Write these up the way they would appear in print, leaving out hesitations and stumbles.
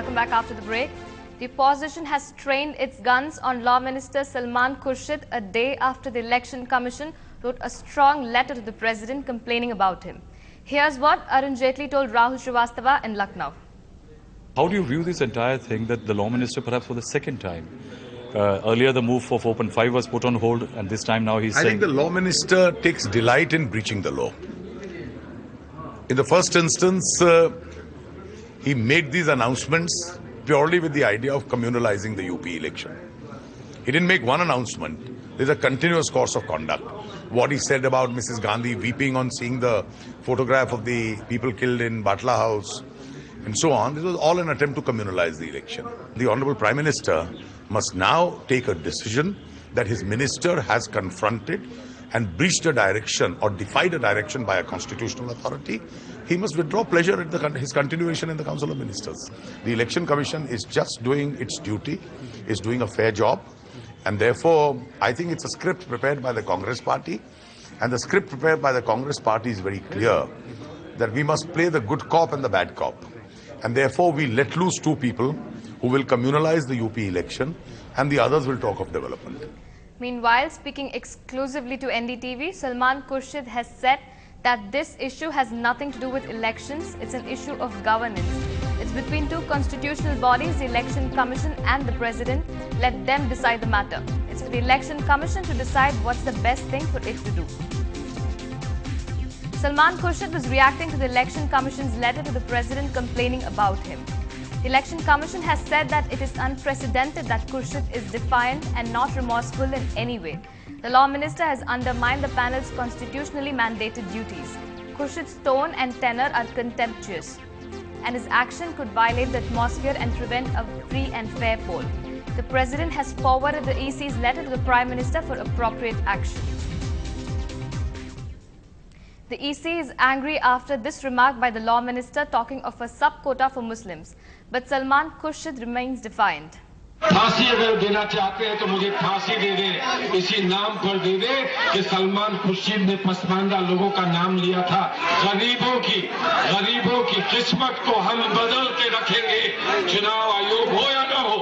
Welcome back after the break. The opposition has trained its guns on Law Minister Salman Khurshid a day after the Election Commission wrote a strong letter to the President complaining about him. Here's what Arun Jaitley told Rahul Srivastava in Lucknow. How do you view this entire thing that the Law Minister, perhaps for the second time, earlier the move for 4.5 was put on hold, and this time now he's saying... I think the Law Minister takes delight in breaching the law. In the first instance, he made these announcements purely with the idea of communalizing the UP election. He didn't make one announcement. There's a continuous course of conduct. What he said about Mrs. Gandhi weeping on seeing the photograph of the people killed in Batla House and so on, this was all an attempt to communalize the election. The Honorable Prime Minister must now take a decision that his minister has confronted and breached a direction or defied a direction by a constitutional authority. He must withdraw pleasure at his continuation in the Council of Ministers. The Election Commission is just doing its duty, is doing a fair job, and therefore I think it's a script prepared by the Congress Party, and the script prepared by the Congress Party is very clear that we must play the good cop and the bad cop, and therefore we let loose two people who will communalize the UP election and the others will talk of development. Meanwhile, speaking exclusively to NDTV, Salman Khurshid has said that this issue has nothing to do with elections, it's an issue of governance. It's between two constitutional bodies, the Election Commission and the President. Let them decide the matter. It's for the Election Commission to decide what's the best thing for it to do. Salman Khurshid was reacting to the Election Commission's letter to the President complaining about him. The Election Commission has said that it is unprecedented that Khurshid is defiant and not remorseful in any way. The Law Minister has undermined the panel's constitutionally mandated duties. Khurshid's tone and tenor are contemptuous, and his action could violate the atmosphere and prevent a free and fair poll. The President has forwarded the EC's letter to the Prime Minister for appropriate action. The EC is angry after this remark by the Law Minister talking of a sub-quota for Muslims. But Salman Khurshid remains defiant. फांसी अगर देना चाहते हैं तो मुझे फांसी दे दे, इसी नाम पर दे दे कि सलमान खुर्शीद ने पसमानदा लोगों का नाम लिया था। गरीबों की किस्मत को हम बदल के रखेंगे, चुनाव आयोग हो या न हो,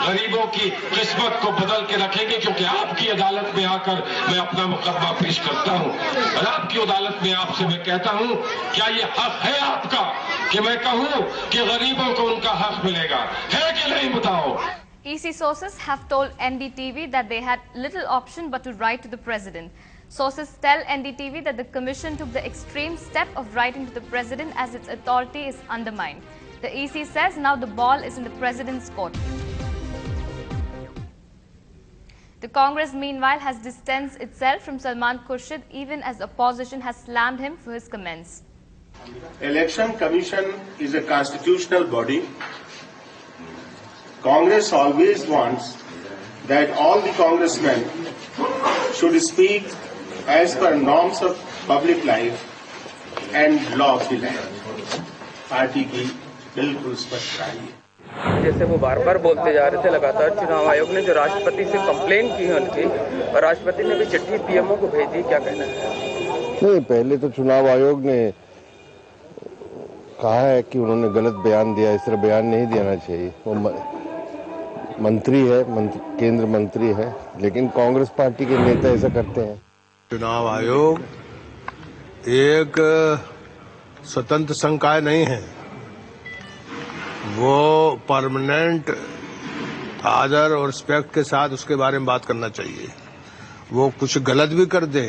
गरीबों की किस्मत को बदल के रखेंगे, क्योंकि आपकी अदालत में आकर मैं अपना मुकदमा पेश करता हूं और आपकी अदालत में आपसे मैं कहता हूं, क्या ये हक है आपका कि मैं कहूं कि गरीबों को उनका हक मिलेगा? है कि नहीं, बताओ? EC sources have told NDTV that they had little option but to write to the President. Sources tell NDTV that the Commission took the extreme step of writing to the President as its authority is undermined. The EC says now the ball is in the President's court. The Congress, meanwhile, has distanced itself from Salman Khurshid even as opposition has slammed him for his comments. Election Commission is a constitutional body. Congress always wants that all the congressmen should speak as per norms of public life and law of the land. Party की बिल्कुल स्पष्ट राय है। जैसे वो बार-बार बोलते जा रहे थे, लगातार चुनाव आयोग ने जो राष्ट्रपति से कंप्लेन की है उनकी, और राष्ट्रपति ने भी चिट्ठी पीएमओ को भेज दी, क्या कहना है? नहीं, पहले तो चुनाव आयोग ने कहा है कि उन्होंने गलत बयान दिया, इस तरह बयान नहीं देना चाहिए। वो मंत्री है, केंद्र मंत्री है, लेकिन कांग्रेस पार्टी के नेता ऐसा करते हैं। चुनाव आयोग एक स्वतंत्र संकाय नहीं है, वो परमानेंट आदर और रिस्पेक्ट के साथ उसके बारे में बात करना चाहिए। वो कुछ गलत भी कर दे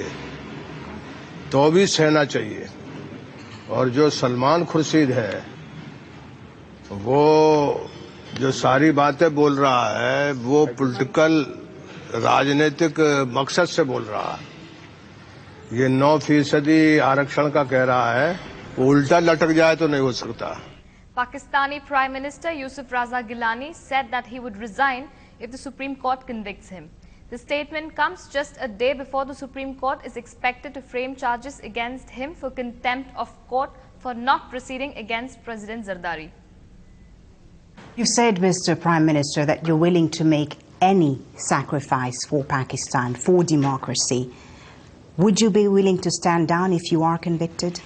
तो भी सहना चाहिए। और जो सलमान खुर्शीद है, वो जो सारी बातें बोल रहा है, वो पॉलिटिकल राजनीतिक मकसद से बोल रहा है। ये 9% आरक्षण का कह रहा है, वो उल्टा लटक जाए तो नहीं हो सकता। Pakistani Prime Minister Yusuf Raza Gilani said that he would resign if the Supreme Court convicts him. The statement comes just a day before the Supreme Court is expected to frame charges against him for contempt of court for not proceeding against President Zardari. You said, Mr. Prime Minister, that you're willing to make any sacrifice for Pakistan, for democracy. Would you be willing to stand down if you are convicted?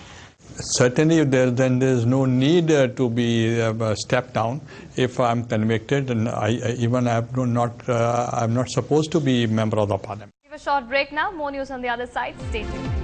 Certainly, then there is no need to be stepped down if I'm convicted, and I'm not supposed to be a member of the parliament. We have a short break now. More news on the other side. Stay tuned.